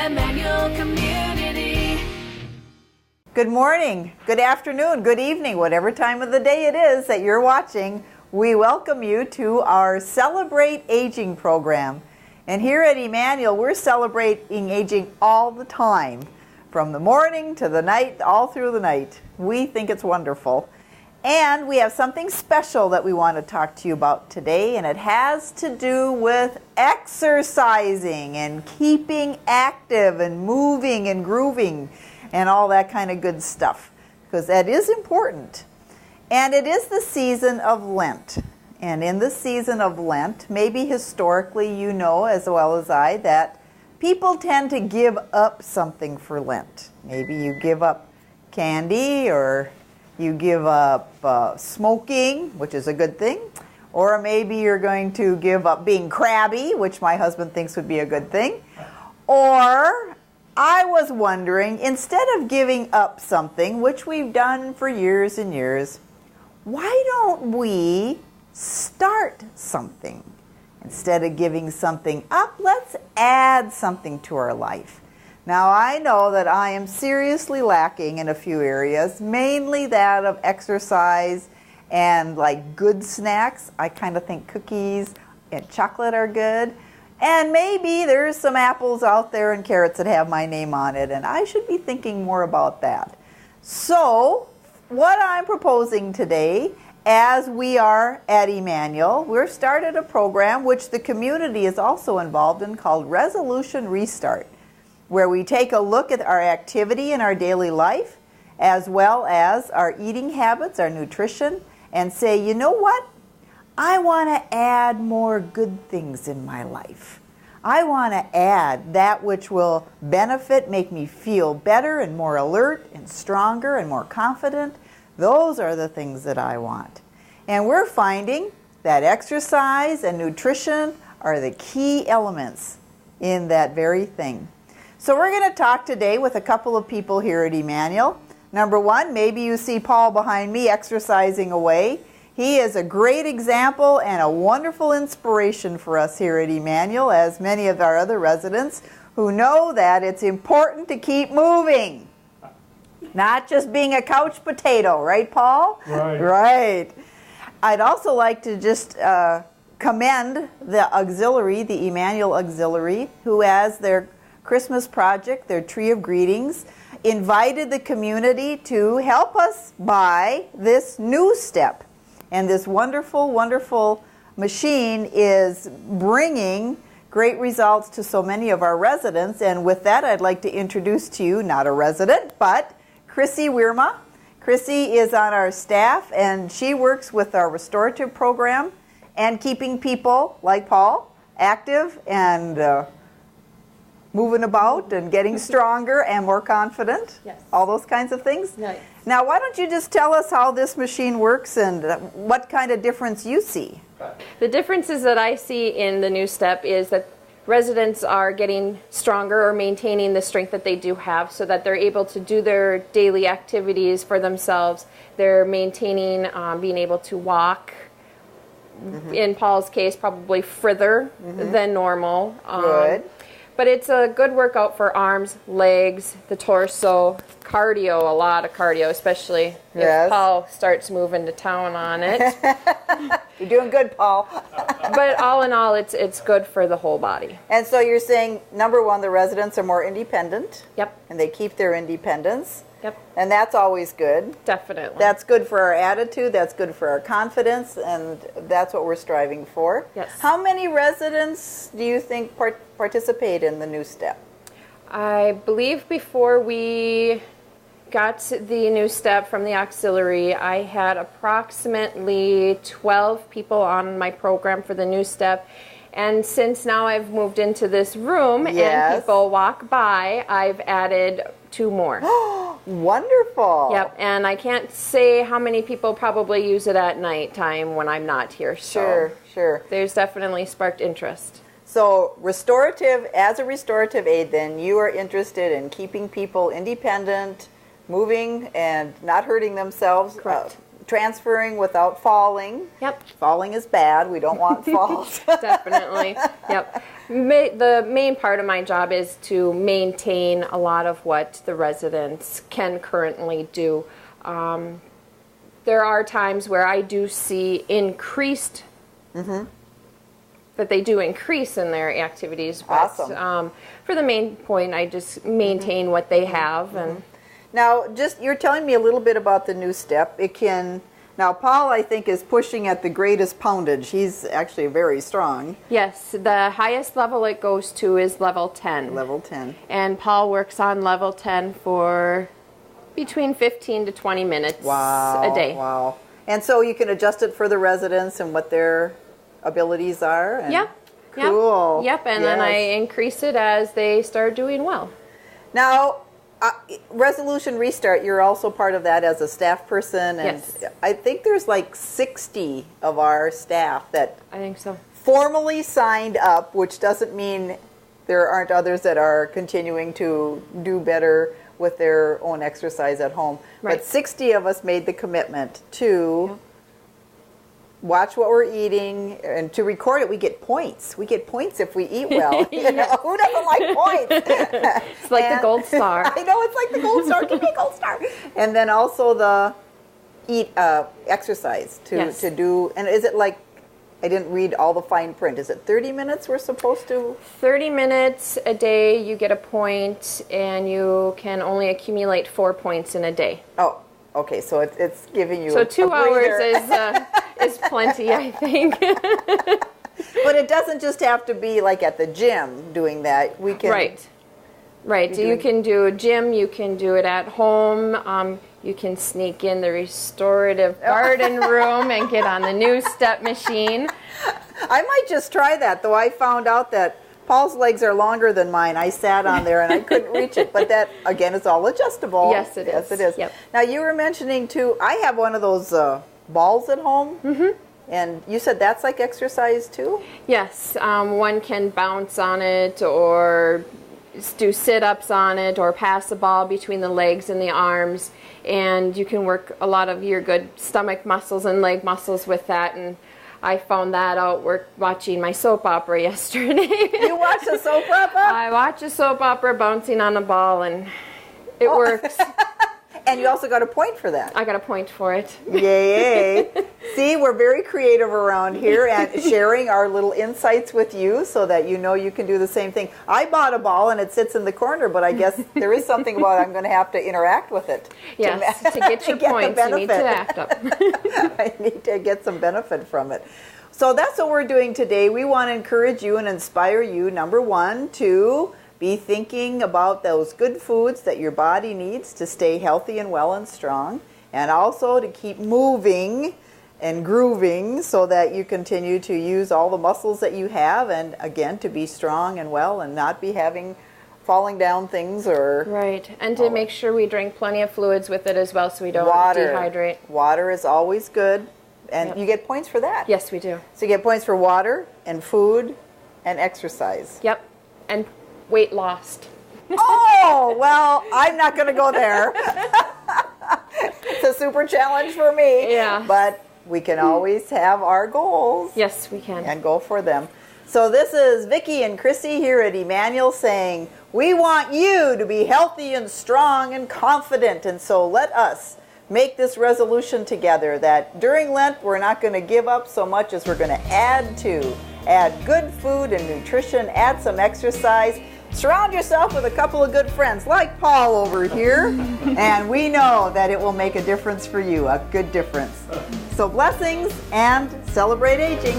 Emmanuel Community. Good morning, good afternoon, good evening, whatever time of the day it is that you're watching. We welcome you to our Celebrate Aging program. And here at Emmanuel, we're celebrating aging all the time, from the morning to the night, all through the night. We think it's wonderful. And we have something special that we want to talk to you about today, and it has to do with exercising and keeping active and moving and grooving and all that kind of good stuff, because that is important. And it is the season of Lent. And in the season of Lent, maybe historically you know as well as I that people tend to give up something for Lent. Maybe you give up candy, or you give up smoking, which is a good thing. Or maybe you're going to give up being crabby, which my husband thinks would be a good thing. Or I was wondering, instead of giving up something, which we've done for years and years, why don't we start something? Instead of giving something up, let's add something to our life. Now, I know that I am seriously lacking in a few areas, mainly that of exercise and like good snacks. I kind of think cookies and chocolate are good. And maybe there's some apples out there and carrots that have my name on it, and I should be thinking more about that. So, what I'm proposing today, as we are at Emmanuel, we've started a program which the community is also involved in called Resolution Restart, where we take a look at our activity in our daily life, as well as our eating habits, our nutrition, and say, you know what? I want to add more good things in my life. I want to add that which will benefit, make me feel better and more alert and stronger and more confident. Those are the things that I want. And we're finding that exercise and nutrition are the key elements in that very thing. So we're going to talk today with a couple of people here at Emmanuel. Number one, maybe you see Paul behind me exercising away. He is a great example and a wonderful inspiration for us here at Emmanuel, as many of our other residents who know that it's important to keep moving. Not just being a couch potato, right, Paul? Right. Right. I'd also like to just commend the auxiliary, the Emmanuel Auxiliary, who has their Christmas project, their Tree of Greetings, invited the community to help us buy this new step. And this wonderful, wonderful machine is bringing great results to so many of our residents. And with that, I'd like to introduce to you, not a resident, but Chrissy Wierma. Chrissy is on our staff, and she works with our restorative program and keeping people like Paul active and moving about and getting stronger and more confident. Yes. All those kinds of things. Right. Now, why don't you just tell us how this machine works and what kind of difference you see? The differences that I see in the new step is that residents are getting stronger or maintaining the strength that they do have, so that they're able to do their daily activities for themselves. They're maintaining being able to walk. In Paul's case, probably further than normal. Good. But it's a good workout for arms, legs, the torso, cardio, a lot of cardio, especially Yes. if Paul starts moving to town on it. You're doing good, Paul. But all in all, it's good for the whole body. And so you're saying, number one, the residents are more independent. Yep, And they keep their independence. yep, And that's always good. definitely. That's good for our attitude, that's good for our confidence, and that's what we're striving for. Yes. How many residents do you think participate in the new step? I believe before we got the new step from the auxiliary, I had approximately 12 people on my program for the new step. And since now I've moved into this room Yes. and people walk by, I've added 2 more. Wonderful. Yep, and I can't say how many people probably use it at nighttime when I'm not here. So Sure. there's definitely sparked interest. So restorative, as a restorative aid then, you are interested in keeping people independent, moving and not hurting themselves. Correct. transferring without falling. Yep. Falling is bad. We don't want falls. Definitely. Yep. The main part of my job is to maintain a lot of what the residents can currently do. There are times where I do see increased, that they do increase in their activities. But, Awesome. For the main point, I just maintain what they have. And Now, you're telling me a little bit about the new step. Now, Paul, I think, is pushing at the greatest poundage. He's actually very strong. yes, the highest level it goes to is level 10. Level 10. And Paul works on level 10 for between 15 to 20 minutes a day. Wow. And so you can adjust it for the residents and what their abilities are? Yep. Cool. Yep, and then I increase it as they start doing well. Now, Resolution Restart, you're also part of that as a staff person. And Yes. I think there's like 60 of our staff that I think so. formally signed up, which doesn't mean there aren't others that are continuing to do better with their own exercise at home. Right. But 60 of us made the commitment to watch what we're eating and to record it. We get points. We get points if we eat well. You know, who doesn't like points? It's like the gold star. I know, it's like the gold star. Give me a gold star. And then also the exercise to do. And is it like, I didn't read all the fine print. Is it 30 minutes we're supposed to? 30 minutes a day, you get a point, and you can only accumulate 4 points in a day. Oh, okay. So it's giving you So a 2 breather. hours is plenty, I think. But it doesn't just have to be like at the gym doing that. We can. Right. You can do a gym. You can do it at home. You can sneak in the restorative garden room and get on the new step machine. I might just try that, though. I found out that Paul's legs are longer than mine. I sat on there and I couldn't reach it. But that, again, is all adjustable. Yes, it is. Yes, it is. Yep. Now, you were mentioning, too, I have one of those balls at home. Mm-hmm. And you said that's like exercise, too? Yes. One can bounce on it or do sit-ups on it or pass the ball between the legs and the arms. And you can work a lot of your good stomach muscles and leg muscles with that. And I found that out watching my soap opera yesterday. You watched a soap opera? I watch a soap opera bouncing on a ball, and it works. And you also got a point for that. I got a point for it. Yay. See, we're very creative around here and sharing our little insights with you so that you know you can do the same thing. I bought a ball and it sits in the corner, but I guess there is something about I'm going to have to interact with it. Yes, to get your points, you need to act up. I need to get some benefit from it. So that's what we're doing today. We want to encourage you and inspire you, number one, to be thinking about those good foods that your body needs to stay healthy and well and strong, and also to keep moving and grooving so that you continue to use all the muscles that you have, and again, to be strong and well and not be falling down things or... Right, and to make sure we drink plenty of fluids with it as well so we don't dehydrate. Water is always good, and you get points for that. Yes, we do. So you get points for water and food and exercise. Yep, and weight lost. Oh, well, I'm not going to go there. It's a super challenge for me. Yeah. But we can always have our goals. Yes, we can. And go for them. So this is Vicki and Chrissy here at Emmanuel saying, we want you to be healthy and strong and confident. And so let us make this resolution together that during Lent, we're not going to give up so much as we're going to add good food and nutrition, add some exercise. Surround yourself with a couple of good friends like Paul over here, and we know that it will make a difference for you, a good difference. So blessings and celebrate aging.